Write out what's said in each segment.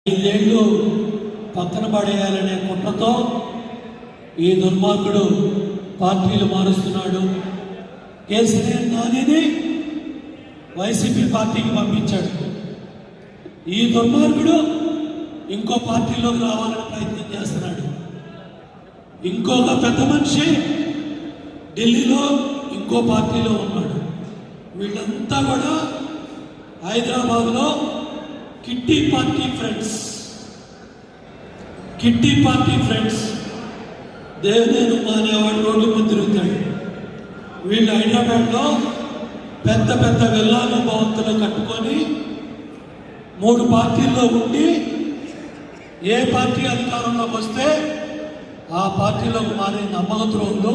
5 ఏళ్ళు పక్కన పడేయాలనే కుట్రతో ఈ దుర్మార్గుడు పార్టీలు మారుస్తున్నాడు. కేసీఆర్ నానిని వైసీపీ పార్టీకి పంపించాడు. ఈ దుర్మార్గుడు ఇంకో పార్టీలోకి రావాలని ప్రయత్నం చేస్తున్నాడు. ఇంకొక పెద్ద మనిషి ఢిల్లీలో ఇంకో పార్టీలో ఉన్నాడు. వీళ్ళంతా కూడా హైదరాబాద్లో కిట్టి పార్టీ ఫ్రెండ్స్ దేవినేని అనేవాడు రోడ్డు మీద తిరుగుతాడు. వీళ్ళు హైదరాబాద్లో పెద్ద పెద్ద విల్లాలు భవంతులు కట్టుకొని 3 పార్టీల్లో ఉండి ఏ పార్టీ అధికారంలోకి వస్తే ఆ పార్టీలోకి మారే నమ్మకద్రోహులు.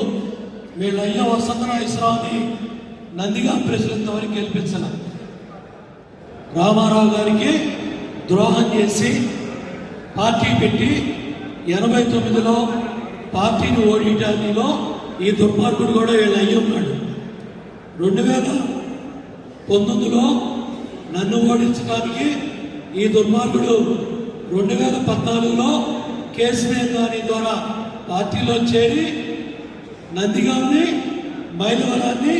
వీళ్ళయ్య వసంతరాయస్వామిని నందిగాం ప్రెసిడెంట్ వరకు గెలిపించాల. రామారావు గారికి ద్రోహం చేసి పార్టీ పెట్టి 89లో పార్టీని ఓడిటానిలో ఈ దుర్మార్గుడు కూడా వీళ్ళు అయ్యి ఉన్నాడు. 2019లో నన్ను ఓడించడానికి ఈ దుర్మార్గుడు 2014లో కేసీఆర్ గారి ద్వారా పార్టీలో చేరి నందిగాంని మైలవరాన్ని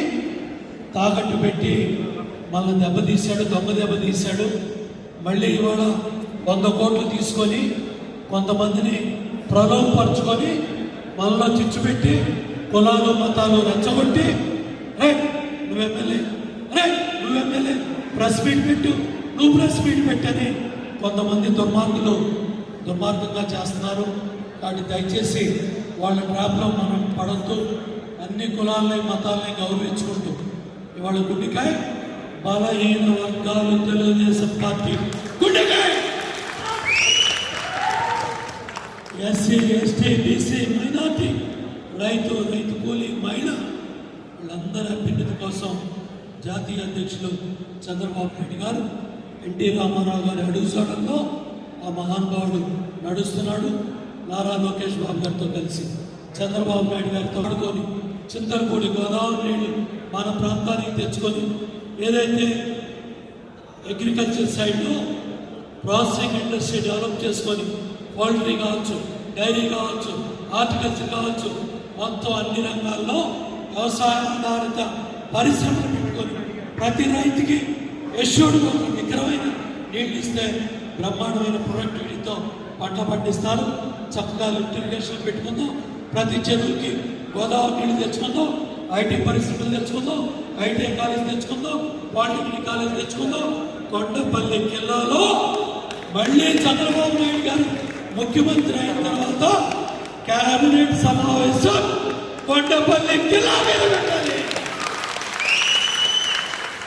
తాకట్టు పెట్టి మళ్ళీ దెబ్బతీశాడు, దొంగ దెబ్బతీశాడు. మళ్ళీ ఇవాళ 100 కోట్లు తీసుకొని కొంతమందిని ప్రలోభపరుచుకొని మనలో చిచ్చు పెట్టి కులాలు మతాలు రెచ్చగొట్టి నువ్వు ఎమ్మెల్యే ప్రెస్ మీట్ పెట్టు, నువ్వు ప్రెస్ మీట్ పెట్టని కొంతమంది దుర్మార్గంగా చేస్తున్నారు. కాబట్టి దయచేసి వాళ్ళ ట్రాప్లో మనం పడద్దు. అన్ని కులాలని మతాలని గౌరవించుకుంటూ ఇవాళ గుండెకాయ బలహీన వర్గాలు తెలుగుదేశం పార్టీ గుండెకాయ ఎస్సీ ఎస్టీ బీసీ మైనార్టీ రైతు కూలీ మహిళ వీళ్ళందరి అభ్యున్నతి కోసం జాతీయ అధ్యక్షులు చంద్రబాబు నాయుడు గారు ఎన్టీ రామారావు గారి అడుగుజాడల్లో ఆ మహానుభావుడు నడుస్తున్నాడు. నారా లోకేష్ బాబు గారితో కలిసి చంద్రబాబు నాయుడు గారితో ఆడుకొని చింతలపూడి గోదావరి నీళ్లు మన ప్రాంతానికి తెచ్చుకొని ఏదైతే అగ్రికల్చర్ సైడ్లో ప్రాసెసింగ్ ఇండస్ట్రీ డెవలప్ చేసుకొని పౌల్ట్రీ కావచ్చు, డైరీ కావచ్చు, హార్టికల్చర్ కావచ్చు, మొత్తం అన్ని రంగాల్లో వ్యవసాయ ఆధారిత పరిశ్రమలు పెట్టుకొని ప్రతి రైతుకి యశ్వరుడు ఒక నికరమైన నీళ్ళు ఇస్తే బ్రహ్మాండమైన ప్రొడక్టివిటీతో పంట పండిస్తారు. చక్కగా లిఫ్ట్ ఇరిగేషన్ పెట్టుకుందాం. ప్రతి చెరువుకి గోదావరి నీళ్ళు తెచ్చుకుందాం. ఐటీ పరిశ్రమలు తెచ్చుకుందాం. ఐటీ కాలేజ్ తెచ్చుకుందాం. పాలిటెక్నిక్ కాలేజ్ తెచ్చుకుందాం. కొండపల్లి జిల్లాలో మళ్ళీ చంద్రబాబు నాయుడు గారు ముఖ్యమంత్రి అయిన తర్వాత కేబినెట్ సమావేశం కొండపల్లి జిల్లా మీద